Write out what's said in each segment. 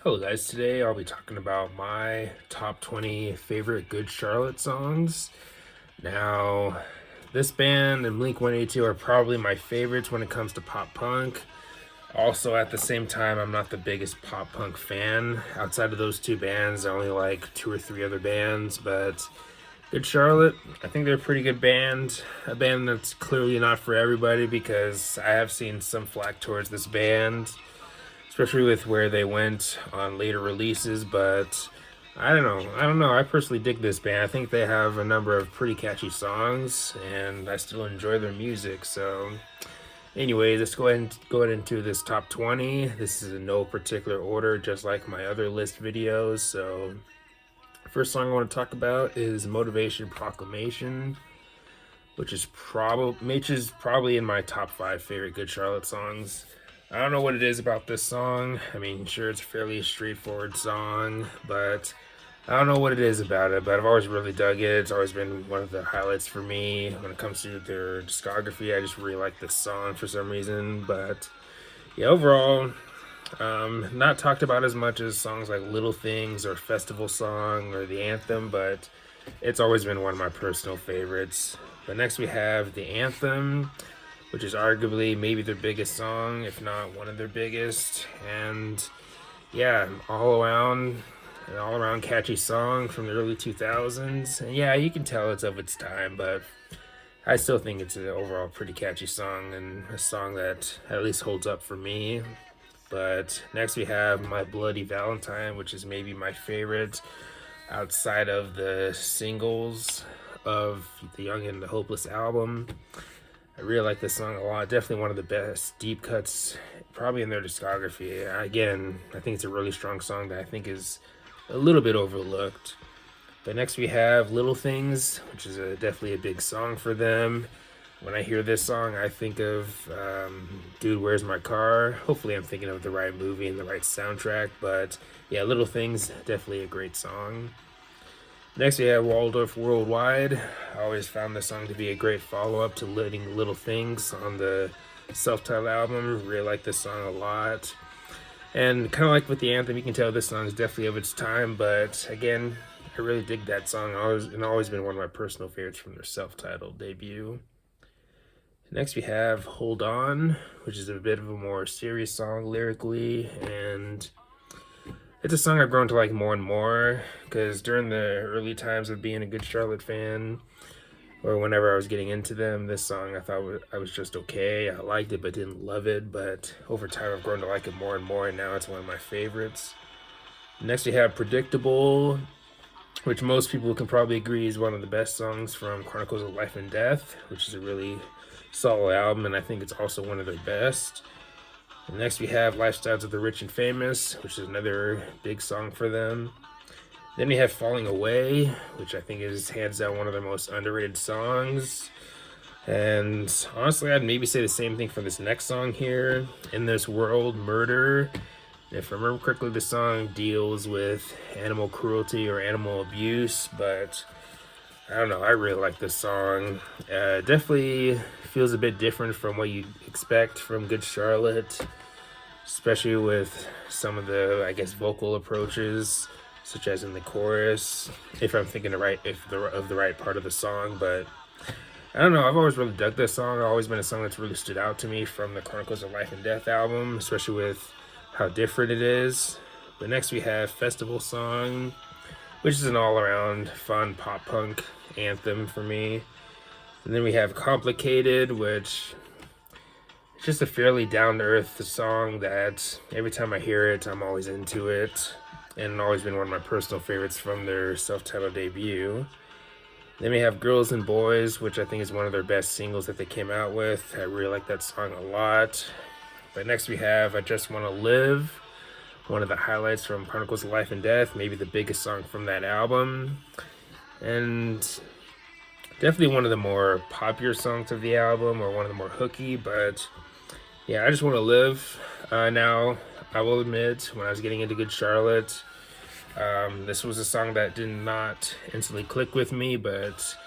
Hello guys, today I'll be talking about my top 20 favorite Good Charlotte songs. Now, this band and Blink-182 are probably my favorites when it comes to pop punk. Also, at the same time, I'm not the biggest pop punk fan. Outside of those two bands, I only like two or three other bands, but Good Charlotte, I think they're a pretty good band. A band that's clearly not for everybody because I have seen some flack towards this band, especially with where they went on later releases. But I don't know. I personally dig this band. I think they have a number of pretty catchy songs, and I still enjoy their music. So, anyways, let's go ahead into this top 20. This is in no particular order, just like my other list videos. So, first song I want to talk about is Motivation Proclamation, which is probably in my top five favorite Good Charlotte songs. I don't know what it is about this song. I mean, sure, it's a fairly straightforward song, but I don't know what it is about it. But I've always really dug it. It's always been one of the highlights for me when it comes to their discography. I just really like this song for some reason. But yeah, overall, not talked about as much as songs like Little Things or Festival Song or the Anthem, but it's always been one of my personal favorites. But next we have the Anthem, which is arguably maybe their biggest song, if not one of their biggest. And yeah, an all around catchy song from the early 2000s. And yeah, you can tell it's of its time, but I still think it's an overall pretty catchy song and a song that at least holds up for me. But next we have My Bloody Valentine, which is maybe my favorite outside of the singles of the Young and the Hopeless album. I really like this song a lot. Definitely one of the best deep cuts, probably in their discography. Again, I think it's a really strong song that I think is a little bit overlooked. But next we have Little Things, which is definitely a big song for them. When I hear this song, I think of Dude, Where's My Car? Hopefully I'm thinking of the right movie and the right soundtrack. But yeah, Little Things, definitely a great song. Next, we have Waldorf Worldwide. I always found this song to be a great follow-up to Living Little Things on the self-titled album. Really like this song a lot. And kind of like with the Anthem, you can tell this song is definitely of its time. But again, I really dig that song. Always been one of my personal favorites from their self-titled debut. Next, we have Hold On, which is a bit of a more serious song lyrically, and it's a song I've grown to like more and more because during the early times of being a Good Charlotte fan, or whenever I was getting into them, this song I thought I was just okay. I liked it but didn't love it, but over time I've grown to like it more and more, and now it's one of my favorites. Next, we have Predictable, which most people can probably agree is one of the best songs from Chronicles of Life and Death, which is a really solid album, and I think it's also one of their best. And next we have Lifestyles of the Rich and Famous, which is another big song for them. Then we have Falling Away, which I think is hands down one of their most underrated songs. And honestly, I'd maybe say the same thing for this next song here, In This World, Murder. If I remember correctly, the song deals with animal cruelty or animal abuse, but I don't know, I really like this song. Definitely feels a bit different from what you expect from Good Charlotte, especially with some of the, I guess, vocal approaches, such as in the chorus, if I'm thinking of the right part of the song. But I don't know, I've always really dug this song. It's always been a song that's really stood out to me from the Chronicles of Life and Death album, especially with how different it is. But next we have Festival Song, which is an all-around fun pop-punk anthem for me. And then we have Complicated, which is just a fairly down-to-earth song that every time I hear it, I'm always into it. And always been one of my personal favorites from their self-titled debut. Then we have Girls and Boys, which I think is one of their best singles that they came out with. I really like that song a lot. But next we have I Just Want to Live, one of the highlights from Chronicles of Life and Death, maybe the biggest song from that album. And definitely one of the more popular songs of the album, or one of the more hooky. But yeah, I Just Want to Live. Now, I will admit, when I was getting into Good Charlotte, this was a song that did not instantly click with me, but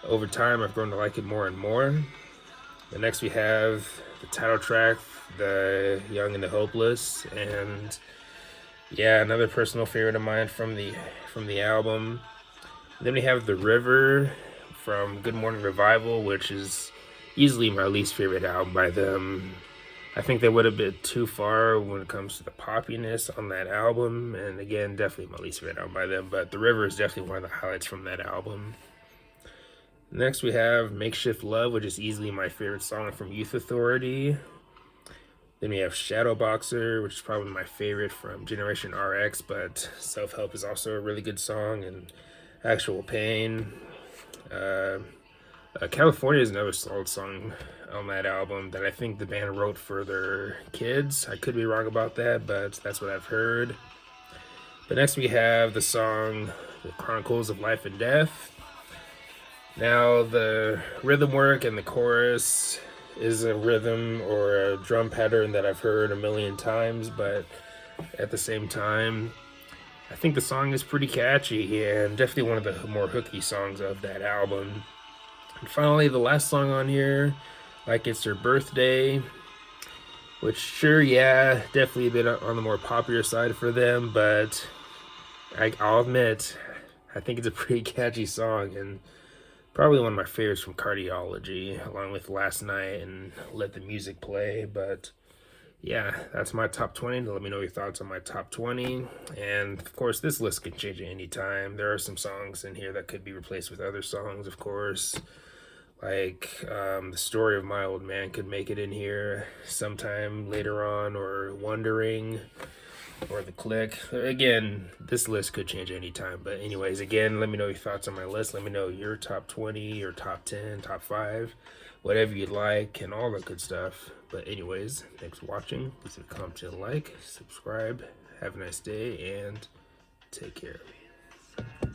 over time I've grown to like it more and more. The next we have the title track, The Young and the Hopeless, and Yeah, another personal favorite of mine from the album. Then we have The River from Good Morning Revival, which is easily my least favorite album by them. I think they would have been too far when it comes to the poppiness on that album, and again, definitely my least favorite album by them. But The River is definitely one of the highlights from that album. Next, we have Makeshift Love, which is easily my favorite song from Youth Authority. Then we have Shadowboxer, which is probably my favorite from Generation RX, but Self Help is also a really good song, and Actual Pain. California is another solid song on that album that I think the band wrote for their kids. I could be wrong about that, but that's what I've heard. But next we have the song The Chronicles of Life and Death. Now, the rhythm work and the chorus is a rhythm or a drum pattern that I've heard a million times, but at the same time, I think the song is pretty catchy and definitely one of the more hooky songs of that album. And finally, the last song on here, Like It's Their Birthday, which, sure, yeah, definitely a bit on the more popular side for them, but I'll admit, I think it's a pretty catchy song and probably one of my favorites from Cardiology, along with Last Night and Let the Music Play. But yeah, that's my top 20. Let me know your thoughts on my top 20. And of course, this list can change at any time. There are some songs in here that could be replaced with other songs, of course. Like The Story of My Old Man could make it in here sometime later on, or Wondering, or The Click. Again, this list could change anytime. But anyways, again, let me know your thoughts on my list. Let me know your top 20, your top 10, top 5, whatever you'd like, and all that good stuff. But anyways, thanks for watching. Please comment and like, subscribe. Have a nice day, and take care.